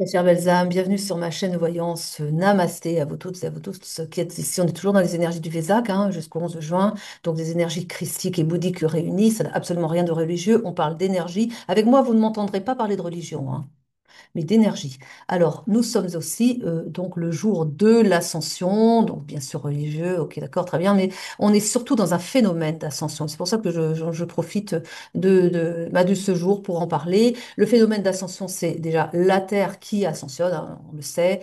Mes chers belles âmes, bienvenue sur ma chaîne de voyance. Namasté à vous toutes et à vous tous qui êtes ici. On est toujours dans les énergies du Vésac jusqu'au 11 juin, donc des énergies christiques et bouddhiques réunies. Ça n'a absolument rien de religieux. On parle d'énergie. Avec moi, vous ne m'entendrez pas parler de religion, mais d'énergie. Alors, nous sommes aussi donc le jour de l'ascension, donc bien sûr religieux, ok, d'accord, très bien, mais on est surtout dans un phénomène d'ascension. C'est pour ça que je profite de ce jour pour en parler. Le phénomène d'ascension, c'est déjà la Terre qui ascensionne, hein, on le sait,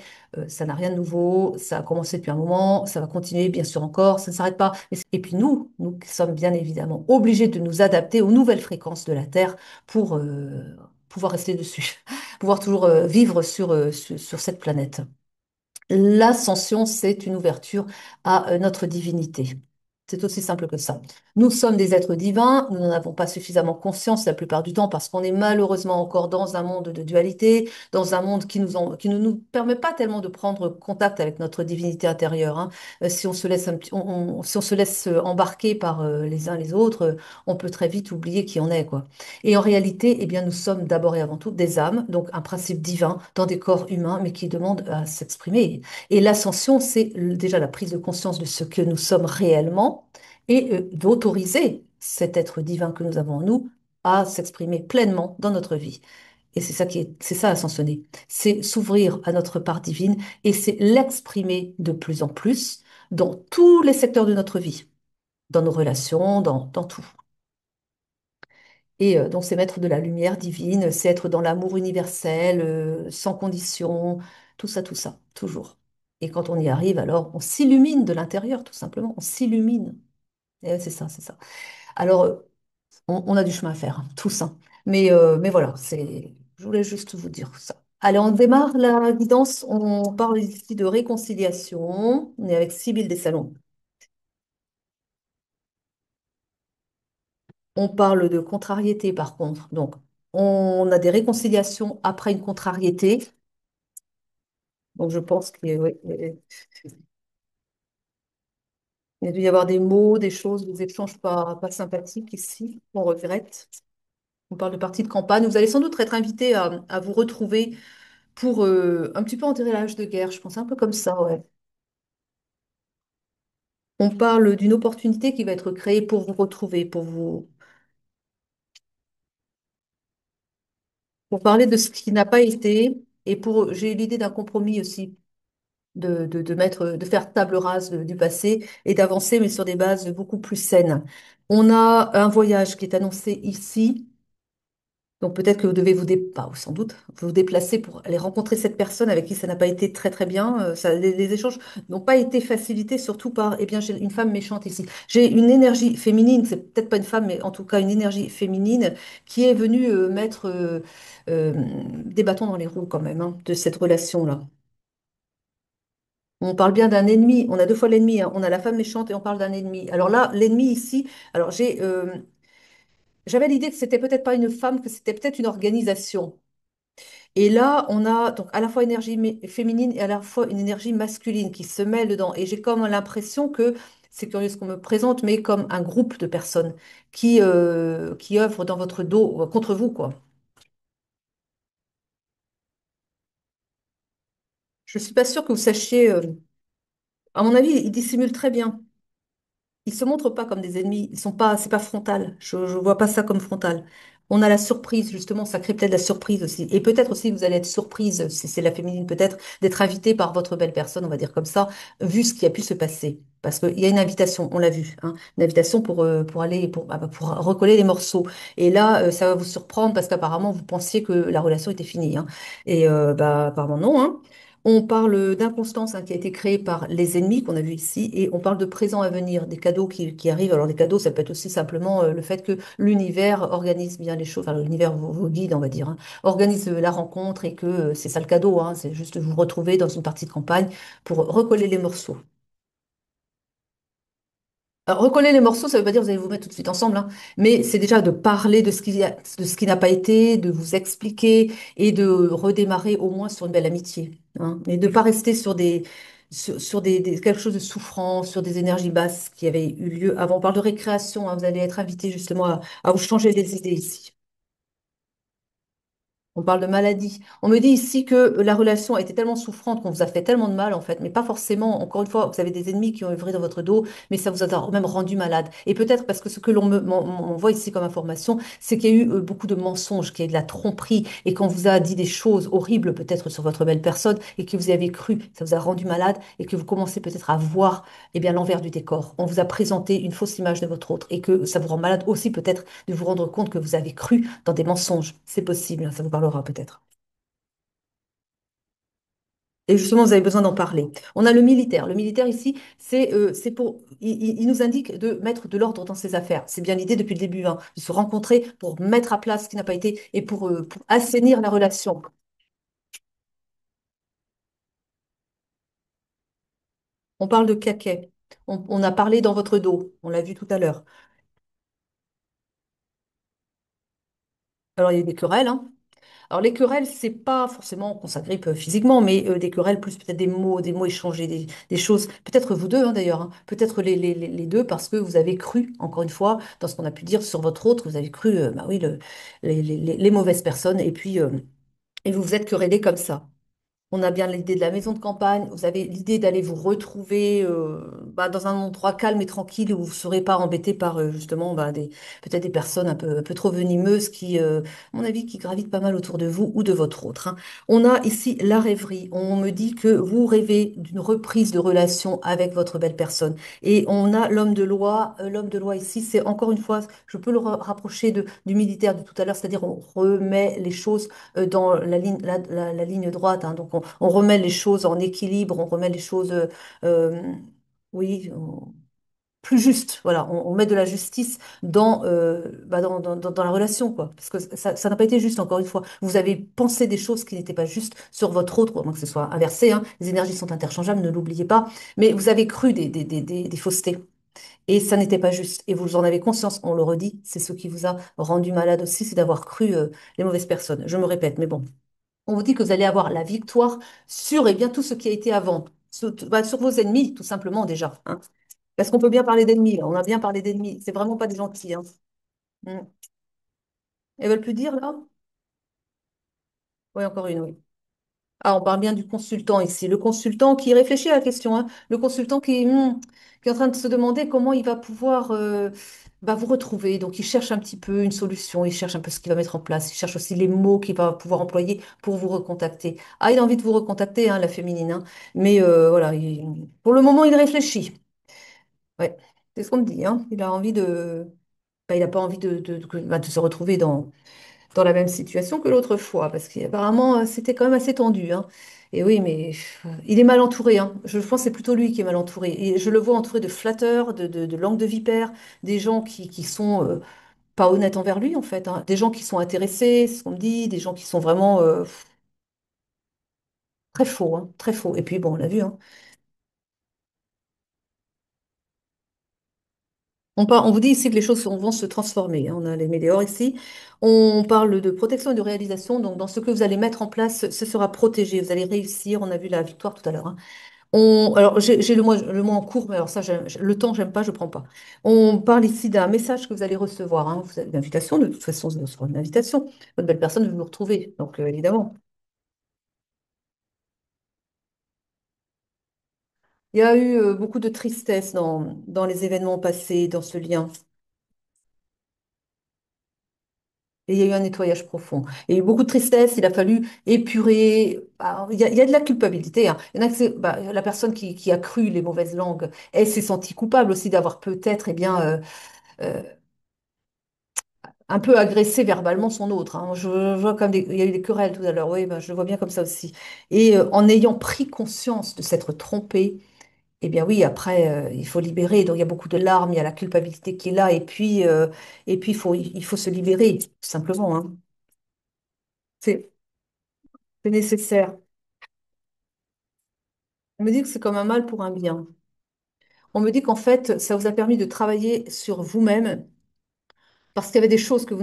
ça n'a rien de nouveau, ça a commencé depuis un moment, ça va continuer bien sûr encore, ça ne s'arrête pas. Et puis nous sommes bien évidemment obligés de nous adapter aux nouvelles fréquences de la Terre pour pouvoir rester dessus, pouvoir toujours vivre sur cette planète. L'ascension, c'est une ouverture à notre divinité. C'est aussi simple que ça. Nous sommes des êtres divins, nous n'en avons pas suffisamment conscience la plupart du temps parce qu'on est malheureusement encore dans un monde de dualité, dans un monde qui ne nous permet pas tellement de prendre contact avec notre divinité intérieure. Si on se laisse, si on se laisse embarquer par les uns les autres, on peut très vite oublier qui on est, quoi. Et en réalité, eh bien, nous sommes d'abord et avant tout des âmes, donc un principe divin dans des corps humains, mais qui demande à s'exprimer. Et l'ascension, c'est déjà la prise de conscience de ce que nous sommes réellement et d'autoriser cet être divin que nous avons en nous à s'exprimer pleinement dans notre vie. Et c'est ça ascensionner. C'est s'ouvrir à notre part divine et c'est l'exprimer de plus en plus dans tous les secteurs de notre vie, dans nos relations, dans tout. Et donc, c'est mettre de la lumière divine, c'est être dans l'amour universel, sans condition, tout ça, toujours. Et quand on y arrive, alors, on s'illumine de l'intérieur, tout simplement. On s'illumine. Et c'est ça, c'est ça. Alors, on a du chemin à faire, tous, hein. Mais voilà, je voulais juste vous dire ça. Allez, on démarre la guidance. On parle ici de réconciliation. On est avec Sybille des Salons. On parle de contrariété, par contre. Donc, on a des réconciliations après une contrariété. Donc, je pense qu'il oui, il a dû y avoir des mots, des choses, des échanges pas sympathiques ici, qu'on regrette. On parle de partie de campagne. Vous allez sans doute être invité à vous retrouver pour un petit peu enterrer l'âge de guerre. Je pense un peu comme ça, ouais. On parle d'une opportunité qui va être créée pour vous retrouver, pour parler de ce qui n'a pas été. Et j'ai l'idée d'un compromis aussi de faire table rase du passé et d'avancer, mais sur des bases beaucoup plus saines. On a un voyage qui est annoncé ici. Donc peut-être que vous devez pas, ou sans doute, vous déplacer pour aller rencontrer cette personne avec qui ça n'a pas été très très bien. Les échanges n'ont pas été facilités, surtout par, eh bien, j'ai une femme méchante ici. J'ai une énergie féminine, c'est peut-être pas une femme, mais en tout cas une énergie féminine qui est venue mettre euh, des bâtons dans les roues quand même, de cette relation-là. On parle bien d'un ennemi. On a deux fois l'ennemi, hein. On a la femme méchante et on parle d'un ennemi. Alors là, l'ennemi ici, alors j'avais l'idée que c'était peut-être pas une femme, que c'était peut-être une organisation. Et là, on a donc à la fois énergie féminine et à la fois une énergie masculine qui se mêle dedans. Et j'ai comme l'impression que, c'est curieux ce qu'on me présente, mais comme un groupe de personnes qui œuvrent dans votre dos, contre vous, quoi. Je suis pas sûre que vous sachiez, à mon avis, ils dissimulent très bien. Ils se montrent pas comme des ennemis. Ils sont pas, c'est pas frontal. Je vois pas ça comme frontal. On a la surprise, justement, ça crée peut-être la surprise aussi. Et peut-être aussi, vous allez être surprise, si c'est la féminine peut-être, d'être invité par votre belle personne, on va dire comme ça, vu ce qui a pu se passer. Parce qu'il y a une invitation, on l'a vu, une invitation pour aller, pour recoller les morceaux. Et là, ça va vous surprendre parce qu'apparemment, vous pensiez que la relation était finie, hein. Et apparemment non, hein. On parle d'inconstance, qui a été créée par les ennemis qu'on a vu ici, et on parle de présent à venir, des cadeaux qui arrivent. Alors les cadeaux, ça peut être aussi simplement le fait que l'univers organise bien les choses, enfin l'univers vous guide, on va dire, organise la rencontre et que c'est ça le cadeau, c'est juste vous retrouver dans une partie de campagne pour recoller les morceaux. Alors, recoller les morceaux, ça ne veut pas dire que vous allez vous mettre tout de suite ensemble, mais c'est déjà de parler de ce qui n'a pas été, de vous expliquer et de redémarrer au moins sur une belle amitié, et de ne pas rester sur quelque chose de souffrant, sur des énergies basses qui avaient eu lieu avant. On parle de récréation, vous allez être invité justement à vous changer les idées ici. On parle de maladie. On me dit ici que la relation a été tellement souffrante qu'on vous a fait tellement de mal, en fait, mais pas forcément. Encore une fois, vous avez des ennemis qui ont œuvré dans votre dos, mais ça vous a même rendu malade. Et peut-être parce que ce que m'envoie ici comme information, c'est qu'il y a eu beaucoup de mensonges, qu'il y a eu de la tromperie, et qu'on vous a dit des choses horribles, peut-être sur votre belle personne, et que vous y avez cru, ça vous a rendu malade, et que vous commencez peut-être à voir, eh bien, l'envers du décor. On vous a présenté une fausse image de votre autre, et que ça vous rend malade aussi, peut-être, de vous rendre compte que vous avez cru dans des mensonges. C'est possible, hein, ça vous parlera peut-être. Et justement, vous avez besoin d'en parler. On a le militaire. Le militaire ici, c'est pour, il nous indique de mettre de l'ordre dans ses affaires. C'est bien l'idée depuis le début, hein, de se rencontrer pour mettre à plat ce qui n'a pas été et pour assainir la relation. On parle de caquet. On a parlé dans votre dos. On l'a vu tout à l'heure. Alors, il y a eu des querelles, hein. Alors les querelles, c'est pas forcément qu'on s'agrippe physiquement, mais des querelles plus peut-être des mots échangés, des choses, peut-être vous deux hein, d'ailleurs, hein, peut-être les deux parce que vous avez cru, encore une fois, dans ce qu'on a pu dire sur votre autre, vous avez cru, bah oui, les mauvaises personnes, et vous vous êtes querellés comme ça. On a bien l'idée de la maison de campagne. Vous avez l'idée d'aller vous retrouver bah, dans un endroit calme et tranquille où vous ne serez pas embêté par justement bah, peut-être des personnes un peu trop venimeuses qui, à mon avis, qui gravitent pas mal autour de vous ou de votre autre. Hein. On a ici la rêverie. On me dit que vous rêvez d'une reprise de relation avec votre belle personne. Et on a l'homme de loi. L'homme de loi ici, c'est encore une fois, je peux le rapprocher du militaire de tout à l'heure, c'est-à-dire on remet les choses dans la ligne droite. Hein. Donc, on remet les choses en équilibre, on remet les choses, euh, oui, plus justes. Voilà, on met de la justice dans la relation, quoi. Parce que ça n'a pas été juste, encore une fois. Vous avez pensé des choses qui n'étaient pas justes sur votre autre, à moins que ce soit inversé. Hein. Les énergies sont interchangeables, ne l'oubliez pas. Mais vous avez cru des faussetés. Et ça n'était pas juste. Et vous en avez conscience, on le redit, c'est ce qui vous a rendu malade aussi, c'est d'avoir cru les mauvaises personnes. Je me répète, mais bon. On vous dit que vous allez avoir la victoire sur eh bien, tout ce qui a été avant, sur vos ennemis, tout simplement déjà. Hein. Parce qu'on peut bien parler d'ennemis, là. On a bien parlé d'ennemis. C'est vraiment pas des gentils. Hein. Mm. Elles veulent plus dire, là? Oui, encore une, oui. Ah, on parle bien du consultant ici. Le consultant qui réfléchit à la question. Hein. Le consultant qui est en train de se demander comment il va pouvoir bah, vous retrouver. Donc, il cherche un petit peu une solution. Il cherche un peu ce qu'il va mettre en place. Il cherche aussi les mots qu'il va pouvoir employer pour vous recontacter. Ah, il a envie de vous recontacter, hein, la féminine. Hein. Mais voilà, pour le moment, il réfléchit. Ouais, c'est ce qu'on me dit. Hein. Il a envie de. Bah, il n'a pas envie bah, de se retrouver dans la même situation que l'autre fois, parce qu'apparemment, c'était quand même assez tendu. Hein. Et oui, mais il est mal entouré. Hein. Je pense que c'est plutôt lui qui est mal entouré. Et je le vois entouré de flatteurs, de langues de vipère, des gens qui sont pas honnêtes envers lui, en fait. Hein. Des gens qui sont intéressés, c'est ce qu'on me dit, des gens qui sont vraiment très faux, hein, très faux. Et puis, bon, on l'a vu. Hein. On vous dit ici que les choses vont se transformer. Hein. On a les météores ici. On parle de protection et de réalisation. Donc, dans ce que vous allez mettre en place, ce sera protégé. Vous allez réussir. On a vu la victoire tout à l'heure. Hein. Alors, j'ai le mot en cours, mais alors ça, le temps, j'aime pas, je prends pas. On parle ici d'un message que vous allez recevoir. Hein. Vous avez une invitation. De toute façon, ce sera une invitation. Votre belle personne veut vous retrouver. Donc, évidemment. Il y a eu beaucoup de tristesse dans les événements passés, dans ce lien. Et il y a eu un nettoyage profond. Il y a eu beaucoup de tristesse, il a fallu épurer. Alors, il y a de la culpabilité. Hein. Il y en a que bah, la personne qui a cru les mauvaises langues, elle s'est sentie coupable aussi d'avoir peut-être eh bien, euh, un peu agressé verbalement son autre. Hein. Je vois comme il y a eu des querelles tout à l'heure, oui, ben, je le vois bien comme ça aussi. Et en ayant pris conscience de s'être trompé, eh bien oui, après, il faut libérer. Donc il y a beaucoup de larmes, il y a la culpabilité qui est là, et puis il faut se libérer, tout simplement. Hein. C'est c'est nécessaire. On me dit que c'est comme un mal pour un bien. On me dit qu'en fait, ça vous a permis de travailler sur vous-même parce qu'il y avait des choses que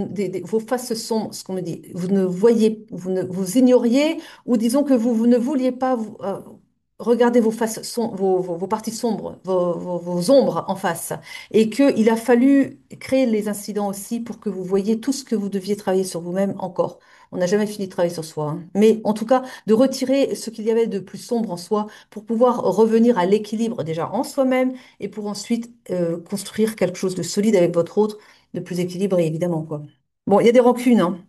vos faces sombres, ce qu'on me dit, vous ne voyez, vous ignoriez ou disons que vous ne vouliez pas regardez vos faces, vos parties sombres, vos ombres en face, et qu'il a fallu créer les incidents aussi pour que vous voyiez tout ce que vous deviez travailler sur vous-même encore. On n'a jamais fini de travailler sur soi, hein. Mais en tout cas, de retirer ce qu'il y avait de plus sombre en soi pour pouvoir revenir à l'équilibre déjà en soi-même et pour ensuite construire quelque chose de solide avec votre autre, de plus équilibré, évidemment, quoi. Bon, il y a des rancunes, hein.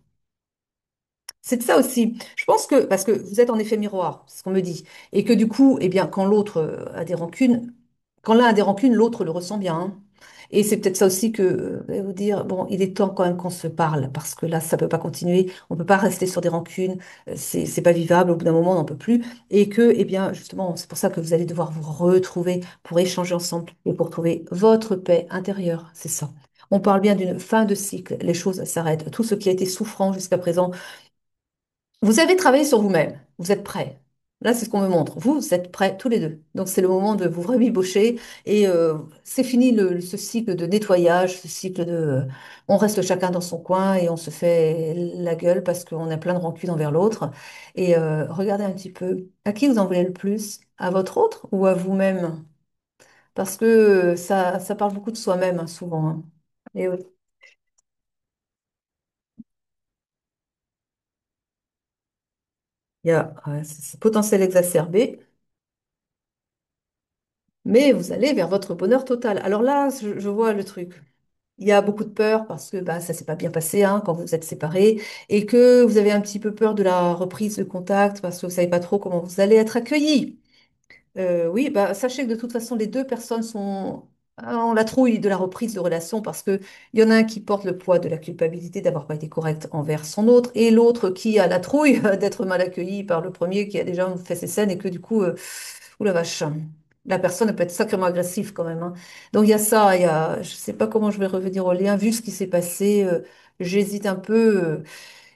C'est de ça aussi. Je pense que, parce que vous êtes en effet miroir, c'est ce qu'on me dit, et que du coup, eh bien, quand l'autre a des rancunes, quand l'un a des rancunes, l'autre le ressent bien, hein. Et c'est peut-être ça aussi que, je vais vous dire, bon, il est temps quand même qu'on se parle, parce que là, ça peut pas continuer, on peut pas rester sur des rancunes, c'est pas vivable, au bout d'un moment, on n'en peut plus, et que, eh bien, justement, c'est pour ça que vous allez devoir vous retrouver pour échanger ensemble et pour trouver votre paix intérieure, c'est ça. On parle bien d'une fin de cycle, les choses s'arrêtent. Tout ce qui a été souffrant jusqu'à présent, vous avez travaillé sur vous-même, vous êtes prêts. Là, c'est ce qu'on me montre. Vous êtes prêts tous les deux. Donc, c'est le moment de vous rabibocher et c'est fini ce cycle de nettoyage, ce cycle de on reste chacun dans son coin et on se fait la gueule parce qu'on a plein de rancune envers l'autre. Et regardez un petit peu, à qui vous en voulez le plus? À votre autre ou à vous-même? Parce que ça parle beaucoup de soi-même, hein, souvent, hein. Et oui, il y a ce potentiel exacerbé. Mais vous allez vers votre bonheur total. Alors là, je vois le truc. Il y a beaucoup de peur parce que bah, ça s'est pas bien passé, hein, quand vous êtes séparés et que vous avez un petit peu peur de la reprise de contact parce que vous savez pas trop comment vous allez être accueillis. Oui, bah, sachez que de toute façon, les deux personnes sont en la trouille de la reprise de relation parce que il y en a un qui porte le poids de la culpabilité d'avoir pas été correct envers son autre et l'autre qui a la trouille d'être mal accueilli par le premier qui a déjà fait ses scènes et que du coup, ouh la vache, la personne peut être sacrément agressive quand même, hein. Donc il y a ça, je sais pas comment je vais revenir au lien vu ce qui s'est passé, j'hésite un peu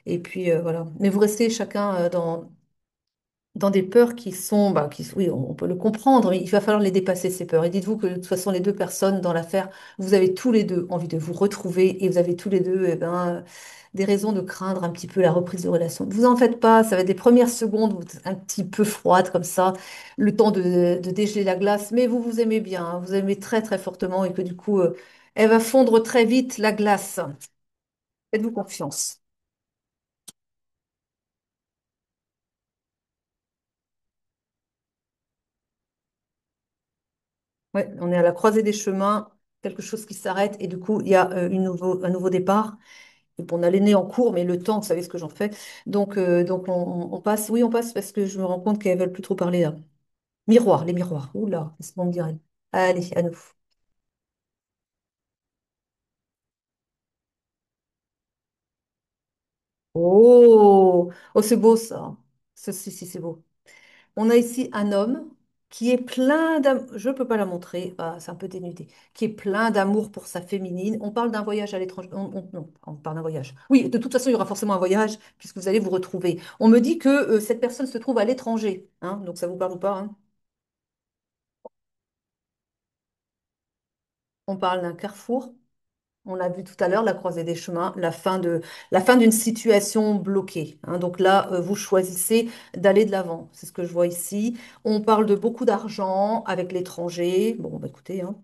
et puis voilà. Mais vous restez chacun dans des peurs qui sont, bah, oui, on peut le comprendre, mais il va falloir les dépasser, ces peurs. Et dites-vous que de toute façon, les deux personnes dans l'affaire, vous avez tous les deux envie de vous retrouver et vous avez tous les deux eh ben, des raisons de craindre un petit peu la reprise de relation. Vous en faites pas, ça va être des premières secondes un petit peu froides comme ça, le temps de dégeler la glace, mais vous vous aimez bien, hein, vous aimez très très fortement et que du coup, elle va fondre très vite, la glace. Faites-vous confiance. Ouais, on est à la croisée des chemins, quelque chose qui s'arrête et du coup, il y a un nouveau départ. Et bon, on a l'aîné en cours, mais le temps, vous savez ce que j'en fais. Donc on passe, oui, on passe parce que je me rends compte qu'elles veulent plus trop parler là. Miroir, les miroirs. Oula, qu'est-ce qu'on me dirait? Allez, à nous. Oh, oh, c'est beau ça. Si, c'est beau. On a ici un homme qui est plein d'amour. Je ne peux pas la montrer, ah, c'est un peu dénudé. Qui est plein d'amour pour sa féminine. On parle d'un voyage à l'étranger. Non, on parle d'un voyage. Oui, de toute façon, il y aura forcément un voyage puisque vous allez vous retrouver. On me dit que cette personne se trouve à l'étranger, hein, donc ça vous parle ou pas, hein? On parle d'un carrefour. On l'a vu tout à l'heure, la croisée des chemins, la fin d'une situation bloquée, hein. Donc là, vous choisissez d'aller de l'avant. C'est ce que je vois ici. On parle de beaucoup d'argent avec l'étranger. Bon, bah, écoutez, hein.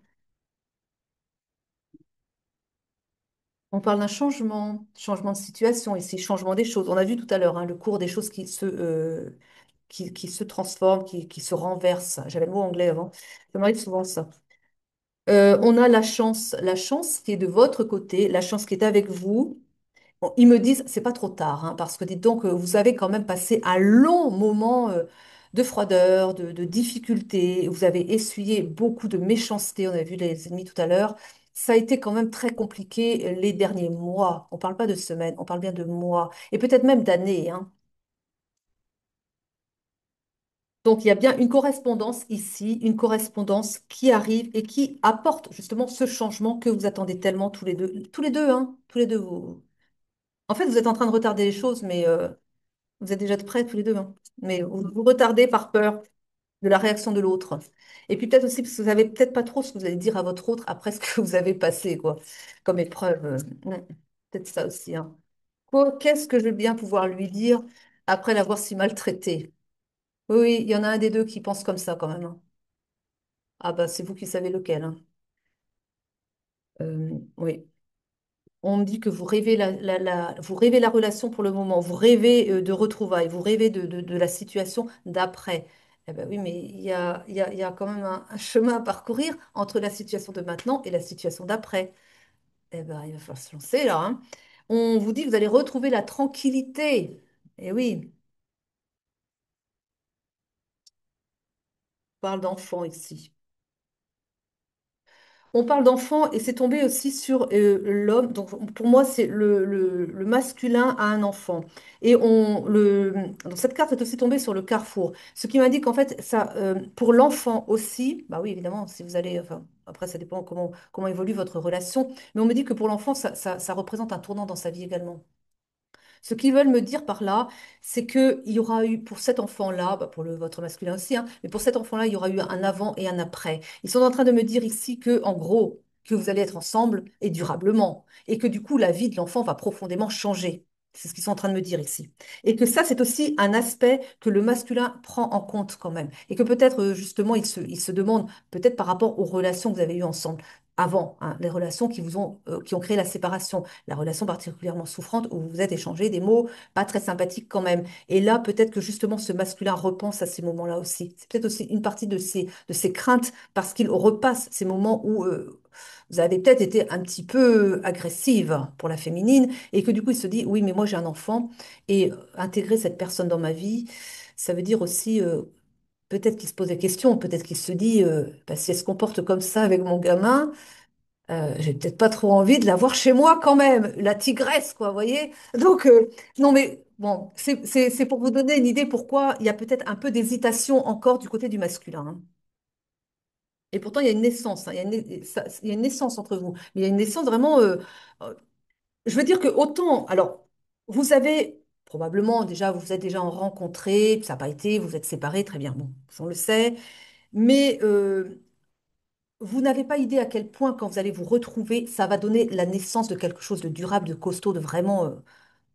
On parle d'un changement, changement de situation ici, changement des choses. On a vu tout à l'heure, hein, le cours des choses qui se transforment, qui se renversent. J'avais le mot anglais avant. Ça m'arrive souvent ça. On a la chance qui est de votre côté, la chance qui est avec vous. Bon, ils me disent, c'est pas trop tard, hein, parce que dites donc, vous avez quand même passé un long moment de froideur, de difficulté. Vous avez essuyé beaucoup de méchanceté. On a vu les ennemis tout à l'heure. Ça a été quand même très compliqué les derniers mois. On parle pas de semaines, on parle bien de mois et peut-être même d'années, hein. Donc il y a bien une correspondance ici, une correspondance qui arrive et qui apporte justement ce changement que vous attendez tellement tous les deux, hein, tous les deux. En fait, vous êtes en train de retarder les choses, mais vous êtes déjà prêts tous les deux, hein. Mais vous retardez par peur de la réaction de l'autre. Et puis peut-être aussi parce que vous savez peut-être pas trop ce que vous allez dire à votre autre après ce que vous avez passé, quoi, comme épreuve. Peut-être ça aussi, hein. Qu'est-ce que je vais bien pouvoir lui dire après l'avoir si maltraité? Oui, oui, il y en a un des deux qui pense comme ça quand même, hein. Ah bah c'est vous qui savez lequel, hein. Oui. On me dit que vous rêvez vous rêvez la relation pour le moment, vous rêvez de retrouvailles, vous rêvez de la situation d'après. Eh ben oui, mais il y a quand même un chemin à parcourir entre la situation de maintenant et la situation d'après. Eh ben, il va falloir se lancer là, hein. On vous dit que vous allez retrouver la tranquillité. Eh oui, on parle d'enfant ici. On parle d'enfant et c'est tombé aussi sur l'homme. Donc pour moi, c'est le masculin à un enfant. Et donc cette carte est aussi tombée sur le carrefour. Ce qui m'indique en fait, ça, pour l'enfant aussi, bah oui, évidemment, si vous allez, enfin, après, ça dépend comment évolue votre relation. Mais on me dit que pour l'enfant, ça représente un tournant dans sa vie également. Ce qu'ils veulent me dire par là, c'est qu'il y aura eu, pour cet enfant-là, bah pour votre masculin aussi, hein, mais pour cet enfant-là, il y aura eu un avant et un après. Ils sont en train de me dire ici que, en gros, que vous allez être ensemble et durablement, et que du coup, la vie de l'enfant va profondément changer. C'est ce qu'ils sont en train de me dire ici. Et que ça, c'est aussi un aspect que le masculin prend en compte quand même. Et que peut-être, justement, il se demande, peut-être par rapport aux relations que vous avez eues ensemble avant, hein, les relations qui ont créé la séparation, la relation particulièrement souffrante où vous vous êtes échangé des mots pas très sympathiques quand même. Et là, peut-être que justement ce masculin repense à ces moments-là aussi. C'est peut-être aussi une partie de ses craintes parce qu'il repasse ces moments où vous avez peut-être été un petit peu agressive pour la féminine et que du coup il se dit, oui, mais moi j'ai un enfant et intégrer cette personne dans ma vie, ça veut dire aussi... peut-être qu'il se pose des questions, peut-être qu'il se dit, bah, si elle se comporte comme ça avec mon gamin, j'ai peut-être pas trop envie de la voir chez moi quand même, la tigresse, quoi, vous voyez? Donc, non, mais bon, c'est pour vous donner une idée pourquoi il y a peut-être un peu d'hésitation encore du côté du masculin, hein. Et pourtant, il y a une naissance, hein, il y a une naissance entre vous. Mais il y a une naissance vraiment, euh, je veux dire que autant, alors, vous avez probablement déjà, vous vous êtes déjà rencontrés, ça n'a pas été, vous êtes séparés, très bien, bon, on le sait, mais vous n'avez pas idée à quel point, quand vous allez vous retrouver, ça va donner la naissance de quelque chose de durable, de costaud, de vraiment,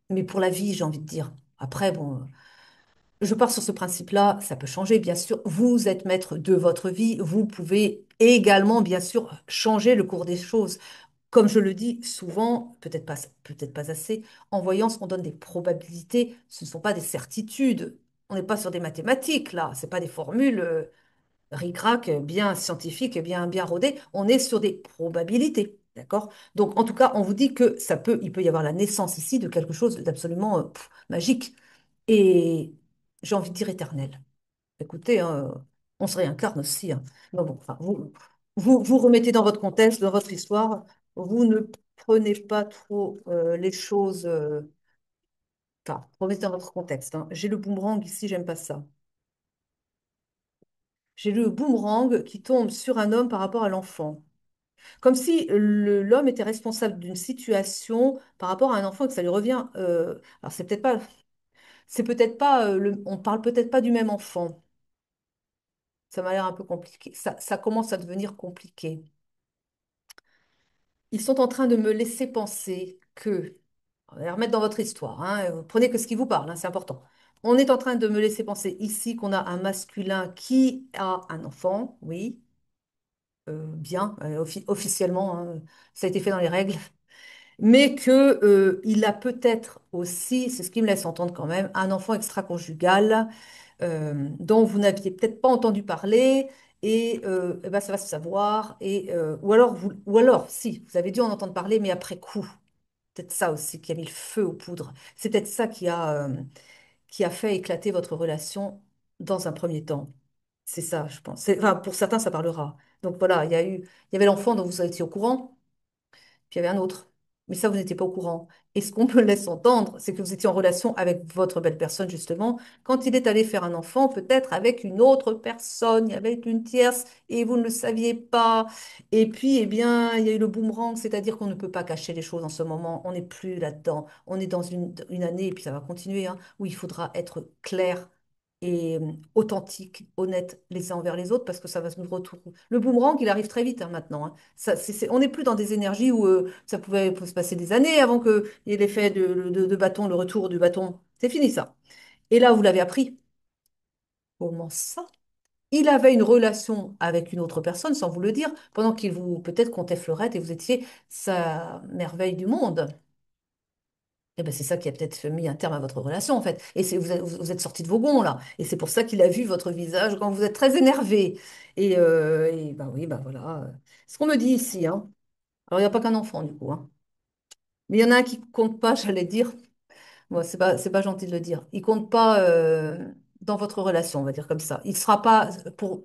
mais pour la vie, j'ai envie de dire. Après, bon, je pars sur ce principe-là, ça peut changer, bien sûr. Vous êtes maître de votre vie, vous pouvez également, bien sûr, changer le cours des choses. Comme je le dis souvent, peut-être pas assez, en voyance, on donne des probabilités, ce ne sont pas des certitudes. On n'est pas sur des mathématiques, là, ce n'est pas des formules. Ric-rac, bien scientifique, bien rodé, on est sur des probabilités. D'accord? Donc, en tout cas, on vous dit que il peut y avoir la naissance ici de quelque chose d'absolument magique et j'ai envie de dire éternel. Écoutez, hein, on se réincarne aussi, hein. Mais bon, enfin, vous remettez dans votre contexte, dans votre histoire, vous ne prenez pas trop les choses. Enfin, remettez dans votre contexte, hein. J'ai le boomerang ici, j'aime pas ça. J'ai le boomerang qui tombe sur un homme par rapport à l'enfant. Comme si l'homme était responsable d'une situation par rapport à un enfant et que ça lui revient. Alors c'est peut-être pas, on parle peut-être pas du même enfant. Ça m'a l'air un peu compliqué. Ça commence à devenir compliqué. Ils sont en train de me laisser penser que, on va les remettre dans votre histoire, hein, prenez que ce qui vous parle, hein, c'est important. On est en train de me laisser penser ici qu'on a un masculin qui a un enfant, oui, bien, officiellement, hein, ça a été fait dans les règles. Mais que, il a peut-être aussi, c'est ce qui me laisse entendre quand même, un enfant extra-conjugal dont vous n'aviez peut-être pas entendu parler et, eh ben, ça va se savoir. Ou alors, si, vous avez dû en entendre parler, mais après coup. Peut-être ça aussi qui a mis le feu aux poudres. C'est peut-être ça qui a fait éclater votre relation dans un premier temps. C'est ça, je pense. Enfin, pour certains, ça parlera. Donc voilà, il y avait l'enfant dont vous étiez au courant. Puis il y avait un autre. Mais ça, vous n'étiez pas au courant. Et ce qu'on me laisse entendre, c'est que vous étiez en relation avec votre belle personne, justement, quand il est allé faire un enfant, peut-être avec une autre personne, avec une tierce, et vous ne le saviez pas. Et puis, eh bien, il y a eu le boomerang, c'est-à-dire qu'on ne peut pas cacher les choses en ce moment. On n'est plus là-dedans. On est dans une année, et puis ça va continuer, hein, où il faudra être clair et authentique, honnête les uns envers les autres, parce que ça va se nous retrouver. Le boomerang, il arrive très vite hein, maintenant, hein. On n'est plus dans des énergies où ça pouvait se passer des années avant qu'il y ait l'effet de bâton, le retour du bâton. C'est fini ça. Et là, vous l'avez appris. Comment ça? Il avait une relation avec une autre personne sans vous le dire, pendant qu'il vous peut-être comptait fleurette et vous étiez sa merveille du monde. Eh ben, c'est ça qui a peut-être mis un terme à votre relation, en fait. Et c'est, vous êtes sorti de vos gonds, là. Et c'est pour ça qu'il a vu votre visage quand vous êtes très énervé. Et ben oui, ben voilà. C'est ce qu'on me dit ici, hein. Alors, il n'y a pas qu'un enfant, du coup, hein. Mais il y en a un qui compte pas, j'allais dire. Bon, c'est pas gentil de le dire. Il compte pas dans votre relation, on va dire comme ça. Il sera pas pour,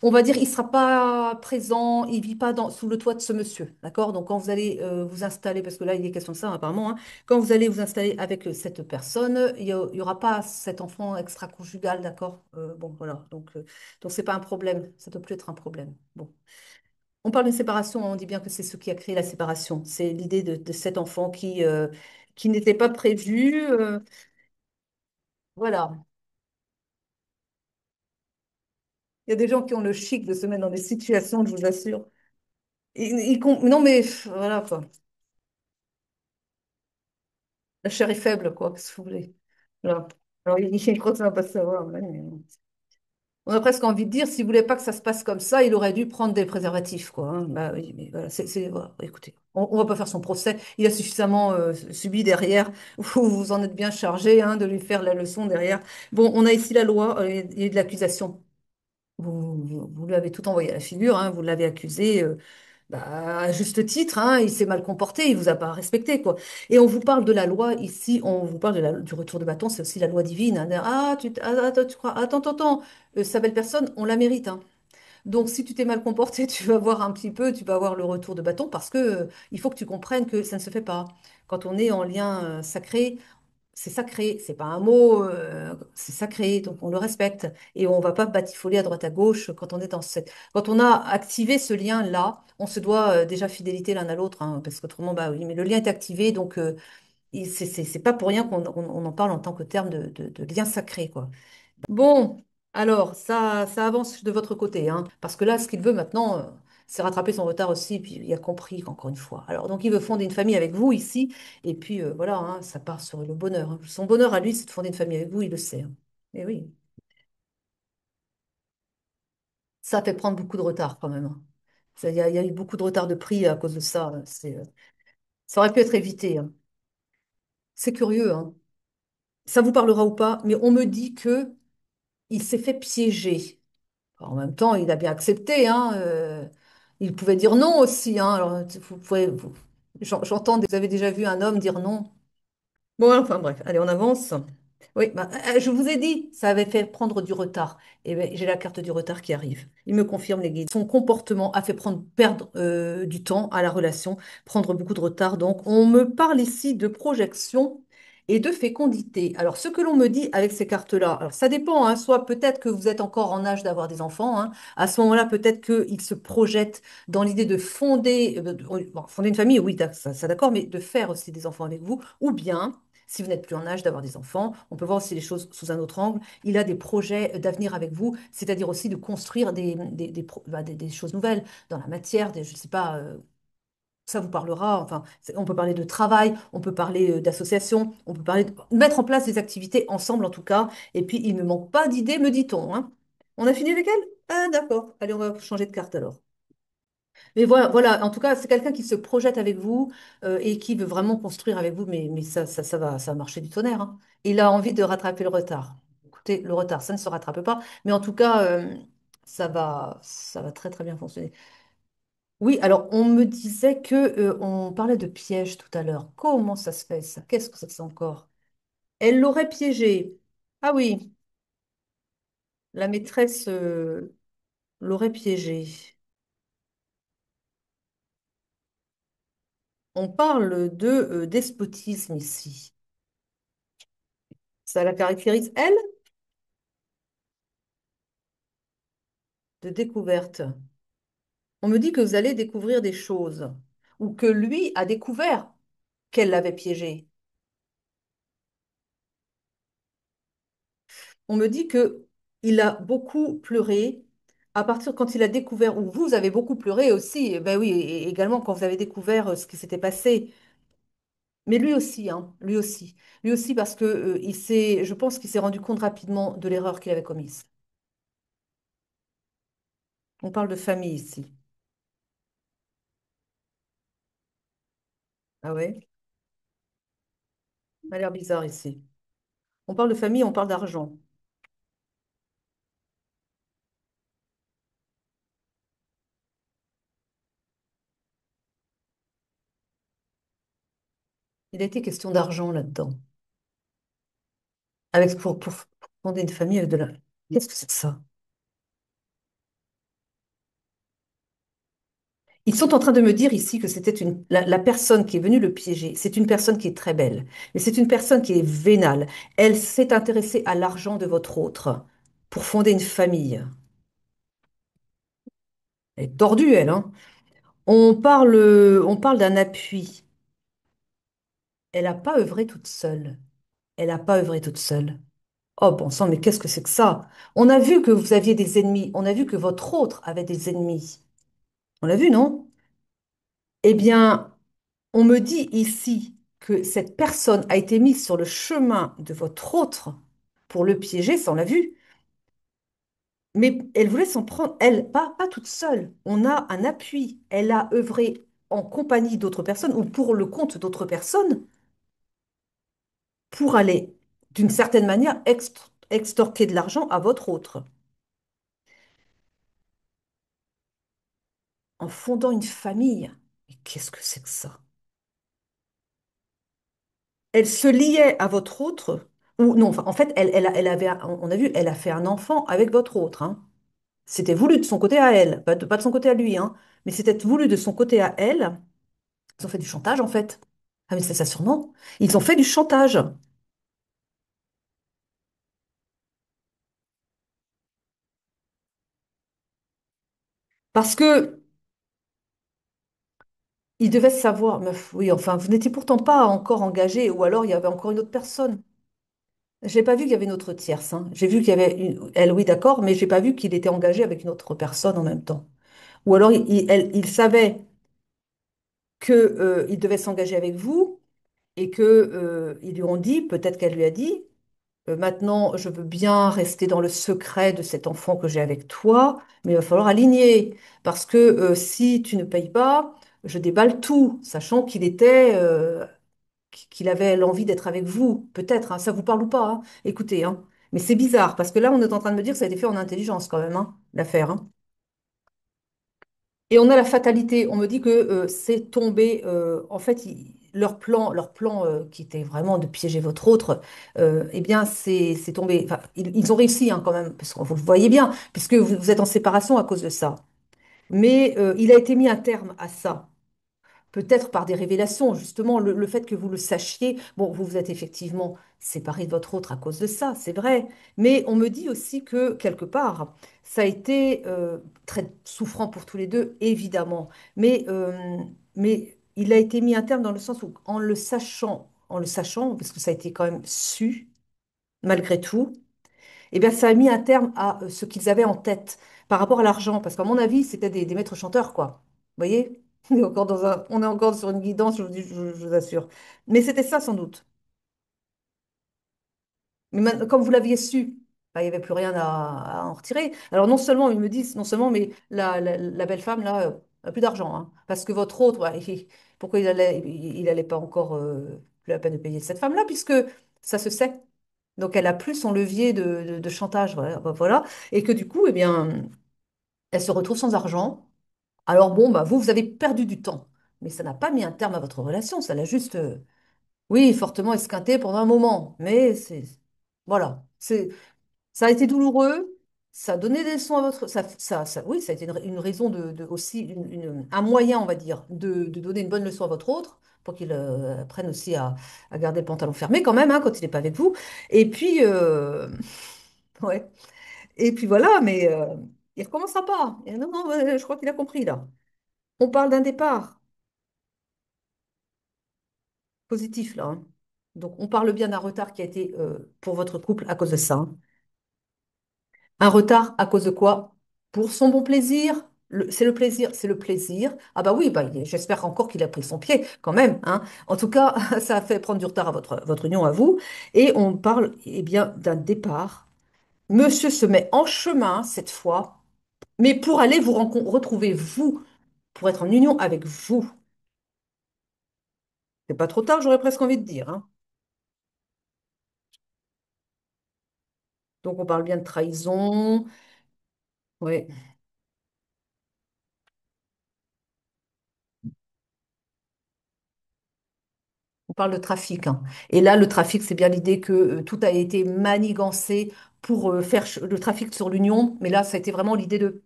on va dire, il sera pas présent. Il vit pas sous le toit de ce monsieur, d'accord? Donc quand vous allez vous installer, parce que là il est question de ça apparemment, hein, quand vous allez vous installer avec cette personne, il y aura pas cet enfant extra-conjugal, d'accord? Bon, voilà. Donc c'est pas un problème. Ça ne doit plus être un problème. Bon. On parle d'une séparation, on dit bien que c'est ce qui a créé la séparation. C'est l'idée de cet enfant qui n'était pas prévu. Voilà. Il y a des gens qui ont le chic de se mettre dans des situations, je vous assure. Non, mais voilà quoi. La chair est faible, quoi, qu'est-ce que vous voulez. Voilà. Alors, il croit que ça va pas se savoir. Mais on a presque envie de dire, s'il voulait pas que ça se passe comme ça, il aurait dû prendre des préservatifs, quoi, hein. Bah oui, mais voilà, voilà. Écoutez, on va pas faire son procès. Il a suffisamment subi derrière. Vous vous en êtes bien chargé, hein, de lui faire la leçon derrière. Bon, on a ici la loi et de l'accusation. Vous lui avez tout envoyé à la figure, hein, vous l'avez accusé. Bah, à juste titre, hein, il s'est mal comporté, il vous a pas respecté, quoi. Et on vous parle de la loi ici, on vous parle du retour de bâton, c'est aussi la loi divine, hein. Attends, tu crois, attends, sa belle personne, on la mérite, hein. Donc si tu t'es mal comporté, tu vas voir un petit peu, tu vas avoir le retour de bâton parce que il faut que tu comprennes que ça ne se fait pas. Quand on est en lien sacré, c'est sacré, c'est pas un mot, c'est sacré, donc on le respecte et on va pas batifoler à droite à gauche quand on est dans cette. Quand on a activé ce lien-là, on se doit déjà fidélité l'un à l'autre, hein, parce qu'autrement, bah oui, mais le lien est activé, donc c'est pas pour rien qu'on en parle en tant que terme de lien sacré, quoi. Bon, alors ça avance de votre côté, hein, parce que là, ce qu'il veut maintenant, c'est rattraper son retard aussi, puis il a compris encore une fois. Alors donc il veut fonder une famille avec vous ici, et puis voilà, hein, ça part sur le bonheur, hein. Son bonheur à lui, c'est de fonder une famille avec vous, il le sait, hein. Et oui, ça fait prendre beaucoup de retard quand même, hein. Il y a eu beaucoup de retard de prix à cause de ça, hein. Ça aurait pu être évité, hein. C'est curieux, hein. Ça vous parlera ou pas, mais on me dit que il s'est fait piéger. En même temps, il a bien accepté, hein. Il pouvait dire non aussi, hein. Alors, j'entends, vous avez déjà vu un homme dire non. Bon, enfin bref, allez, on avance. Oui, bah, je vous ai dit, ça avait fait prendre du retard. Et ben, j'ai la carte du retard qui arrive. Il me confirme les guides. Son comportement a fait perdre du temps à la relation, prendre beaucoup de retard. Donc, on me parle ici de projection et de fécondité. Alors, ce que l'on me dit avec ces cartes-là, alors ça dépend, hein, soit peut-être que vous êtes encore en âge d'avoir des enfants, hein. À ce moment-là, peut-être qu'ils se projettent dans l'idée de fonder, bon, fonder une famille, oui, ça d'accord, mais de faire aussi des enfants avec vous, ou bien si vous n'êtes plus en âge d'avoir des enfants, on peut voir aussi les choses sous un autre angle. Il a des projets d'avenir avec vous, c'est-à-dire aussi de construire des choses nouvelles dans la matière, je ne sais pas, ça vous parlera. Enfin, on peut parler de travail, on peut parler d'association, on peut parler de mettre en place des activités ensemble en tout cas. Et puis, il ne manque pas d'idées, me dit-on, hein. On a fini avec elle? Ah, d'accord. Allez, on va changer de carte alors. Mais voilà, voilà, en tout cas, c'est quelqu'un qui se projette avec vous et qui veut vraiment construire avec vous, mais ça va marcher du tonnerre, hein. Il a envie de rattraper le retard. Écoutez, le retard, ça ne se rattrape pas, mais en tout cas, ça va très très bien fonctionner. Oui, alors on me disait que on parlait de piège tout à l'heure. Comment ça se fait ça? Qu'est-ce que c'est encore? Elle l'aurait piégé. Ah oui, la maîtresse l'aurait piégé. On parle de despotisme ici. Ça la caractérise, elle, de découverte. On me dit que vous allez découvrir des choses, ou que lui a découvert qu'elle l'avait piégé. On me dit que il a beaucoup pleuré à partir quand il a découvert, ou vous avez beaucoup pleuré aussi, eh ben oui, et également quand vous avez découvert ce qui s'était passé. Mais lui aussi, hein, lui aussi. Lui aussi parce que je pense qu'il s'est rendu compte rapidement de l'erreur qu'il avait commise. On parle de famille ici. Ah ouais? Ça a l'air bizarre ici. On parle de famille, on parle d'argent. Il a été question d'argent là-dedans. Pour fonder une famille avec de la... Qu'est-ce que c'est que ça? Ils sont en train de me dire ici que la personne qui est venue le piéger, c'est une personne qui est très belle, mais c'est une personne qui est vénale. Elle s'est intéressée à l'argent de votre autre pour fonder une famille. Elle est tordue, elle, hein. On parle d'un appui. Elle n'a pas œuvré toute seule. Elle n'a pas œuvré toute seule. Oh, bon sang, mais qu'est-ce que c'est que ça? On a vu que vous aviez des ennemis. On a vu que votre autre avait des ennemis. On l'a vu, non? Eh bien, on me dit ici que cette personne a été mise sur le chemin de votre autre pour le piéger, ça on l'a vu. Mais elle voulait s'en prendre, elle, pas toute seule. On a un appui. Elle a œuvré en compagnie d'autres personnes ou pour le compte d'autres personnes pour aller, d'une certaine manière, extorquer de l'argent à votre autre, en fondant une famille. Mais qu'est-ce que c'est que ça? Elle se liait à votre autre, ou non, enfin, en fait, elle avait, on a vu, elle a fait un enfant avec votre autre, hein. C'était voulu de son côté à elle, pas de son côté à lui, hein, mais c'était voulu de son côté à elle. Ils ont fait du chantage, en fait. Ah, mais c'est ça son nom. Ils ont fait du chantage. Parce que ils devaient savoir, mais oui, enfin, vous n'étiez pourtant pas encore engagé, ou alors il y avait encore une autre personne. J'ai pas vu qu'il y avait une autre tierce, hein. J'ai vu qu'il y avait elle, oui, d'accord, mais j'ai pas vu qu'il était engagé avec une autre personne en même temps. Ou alors il savait que, il devait s'engager avec vous et que, ils lui ont dit, peut-être qu'elle lui a dit, maintenant, je veux bien rester dans le secret de cet enfant que j'ai avec toi, mais il va falloir aligner parce que si tu ne payes pas, je déballe tout, sachant qu'il avait l'envie d'être avec vous, peut-être, hein, ça vous parle ou pas, hein, écoutez, hein. Mais c'est bizarre, parce que là, on est en train de me dire que ça a été fait en intelligence quand même, hein, l'affaire, hein. Et on a la fatalité, on me dit que c'est tombé, en fait, leur plan qui était vraiment de piéger votre autre, eh bien, c'est tombé, enfin, ils ont réussi hein, quand même, parce que vous le voyez bien, puisque vous êtes en séparation à cause de ça. Mais il a été mis un terme à ça. Peut-être par des révélations, justement, le fait que vous le sachiez. Bon, vous vous êtes effectivement séparé de votre autre à cause de ça, c'est vrai. Mais on me dit aussi que, quelque part, ça a été très souffrant pour tous les deux, évidemment. Mais il a été mis un terme dans le sens où, en le sachant, parce que ça a été quand même su, malgré tout, eh bien, ça a mis un terme à ce qu'ils avaient en tête par rapport à l'argent. Parce qu'à mon avis, c'était des maîtres chanteurs, quoi. Vous voyez? On est encore sur une guidance, je vous assure. Mais c'était ça, sans doute. Mais comme vous l'aviez su, bah, il n'y avait plus rien à en retirer. Alors, non seulement, ils me disent, non seulement, mais la belle femme, là, a plus d'argent. Hein. Parce que votre autre, ouais, pourquoi il allait pas encore plus la peine de payer cette femme-là, puisque ça se sait. Donc, elle a plus son levier de chantage, voilà, bah, voilà. Et que du coup, eh bien, elle se retrouve sans argent. Alors, bon, bah, vous avez perdu du temps. Mais ça n'a pas mis un terme à votre relation. Ça l'a juste, oui, fortement esquinté pendant un moment. Mais c'est, voilà. Ça a été douloureux. Ça a donné des leçons à votre. Oui, ça a été une raison aussi, un moyen, on va dire, de donner une bonne leçon à votre autre, pour qu'il apprenne aussi à garder le pantalon fermé quand même, hein, quand il n'est pas avec vous. Et puis, ouais. Et puis voilà, mais il recommencera pas. Et non, non, je crois qu'il a compris là. On parle d'un départ positif là, hein. Donc, on parle bien d'un retard qui a été pour votre couple à cause de ça, hein. Un retard à cause de quoi? Pour son bon plaisir, C'est le plaisir, c'est le plaisir. Ah bah oui, bah, j'espère encore qu'il a pris son pied quand même, hein. En tout cas, ça a fait prendre du retard à votre union à vous. Et on parle eh bien d'un départ. Monsieur se met en chemin cette fois, mais pour aller vous retrouver vous, pour être en union avec vous. C'est pas trop tard, j'aurais presque envie de dire, hein. Donc on parle bien de trahison. Oui. On parle de trafic, hein. Et là, le trafic, c'est bien l'idée que tout a été manigancé pour faire le trafic sur l'union. Mais là, ça a été vraiment l'idée de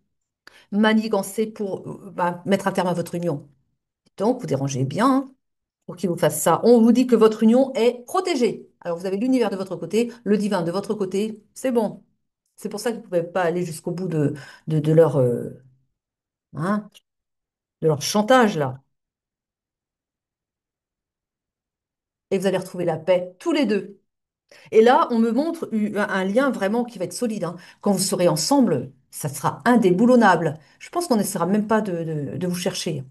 manigancer pour bah, mettre un terme à votre union. Donc, vous dérangez bien, hein, pour qu'il vous fasse ça. On vous dit que votre union est protégée. Alors, vous avez l'univers de votre côté, le divin de votre côté. C'est bon. C'est pour ça que vous ne pouvez pas aller jusqu'au bout de leur, hein, de leur chantage, là. Et vous allez retrouver la paix, tous les deux. Et là, on me montre un lien vraiment qui va être solide, hein. Quand vous serez ensemble, ça sera indéboulonnable. Je pense qu'on n'essaiera même pas de vous chercher.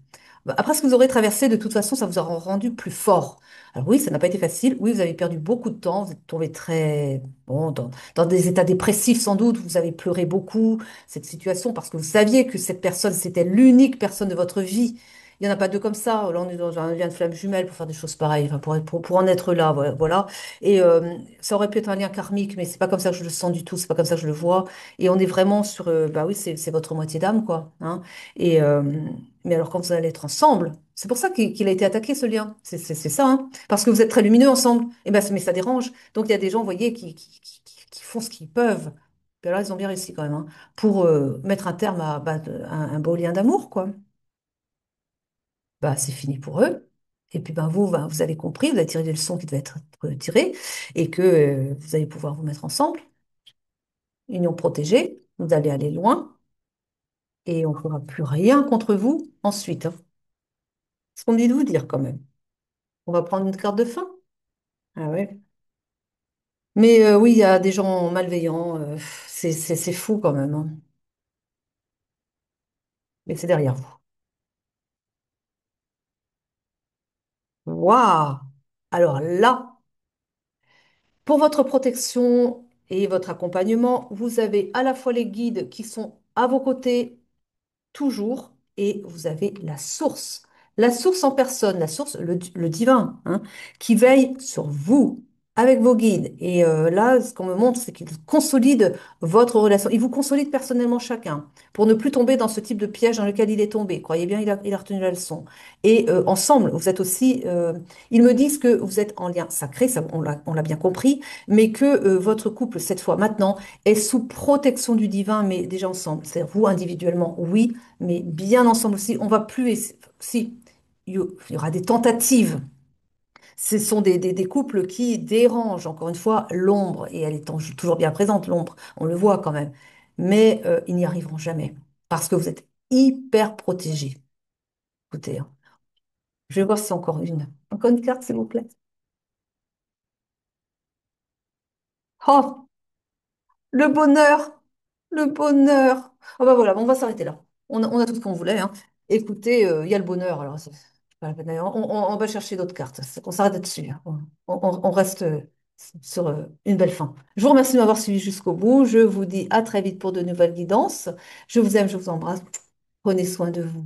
Bah, après ce que vous aurez traversé, de toute façon, ça vous aura rendu plus fort. Alors oui, ça n'a pas été facile. Oui, vous avez perdu beaucoup de temps. Vous êtes tombé très, bon, dans des états dépressifs sans doute. Vous avez pleuré beaucoup cette situation parce que vous saviez que cette personne, c'était l'unique personne de votre vie. Il n'y en a pas deux comme ça. Là, on est dans un lien de flamme jumelle pour faire des choses pareilles, enfin, pour en être là. Voilà. Voilà. Et ça aurait pu être un lien karmique, mais c'est pas comme ça que je le sens du tout, c'est pas comme ça que je le vois. Et on est vraiment sur, bah oui, c'est votre moitié d'âme, quoi, hein. Et mais alors quand vous allez être ensemble, c'est pour ça qu'il a été attaqué ce lien. C'est ça, hein. Parce que vous êtes très lumineux ensemble. Et ben, mais ça dérange. Donc il y a des gens, vous voyez, qui font ce qu'ils peuvent. Puis alors ils ont bien réussi quand même, hein, pour mettre un terme à bah, un beau lien d'amour, quoi. Bah c'est fini pour eux. Et puis ben vous, vous avez compris, vous avez tiré les leçons qui devaient être tirées, et que vous allez pouvoir vous mettre ensemble. Union protégée, vous allez aller loin et on ne fera plus rien contre vous ensuite, hein. C'est ce qu'on me dit de vous dire quand même. On va prendre une carte de fin. Ah ouais. Mais oui, il y a des gens malveillants, c'est fou quand même, hein. Mais c'est derrière vous. Waouh! Alors là, pour votre protection et votre accompagnement, vous avez à la fois les guides qui sont à vos côtés toujours, et vous avez la source en personne, la source, le divin, hein, qui veille sur vous, avec vos guides. Et là, ce qu'on me montre, c'est qu'il consolide votre relation. Il vous consolide personnellement chacun, pour ne plus tomber dans ce type de piège dans lequel il est tombé. Croyez bien, il a retenu la leçon. Et ensemble, vous êtes aussi, ils me disent que vous êtes en lien sacré, ça, on l'a bien compris, mais que votre couple, cette fois, maintenant, est sous protection du divin, mais déjà ensemble. C'est-à-dire vous individuellement, oui, mais bien ensemble aussi. On va plus, si, il y aura des tentatives. Ce sont des couples qui dérangent, encore une fois, l'ombre, et elle est toujours bien présente, l'ombre, on le voit quand même. Mais ils n'y arriveront jamais, parce que vous êtes hyper protégés. Écoutez, hein, je vais voir si c'est encore une. Encore une carte, s'il vous plaît. Oh, le bonheur, le bonheur. Ah bah voilà, bon, on va s'arrêter là. On a tout ce qu'on voulait, hein. Écoutez, il y a le bonheur, alors c'est pas la peine d'aller- on va chercher d'autres cartes. On s'arrête là-dessus, hein. On reste sur une belle fin. Je vous remercie de m'avoir suivi jusqu'au bout. Je vous dis à très vite pour de nouvelles guidances. Je vous aime, je vous embrasse. Prenez soin de vous.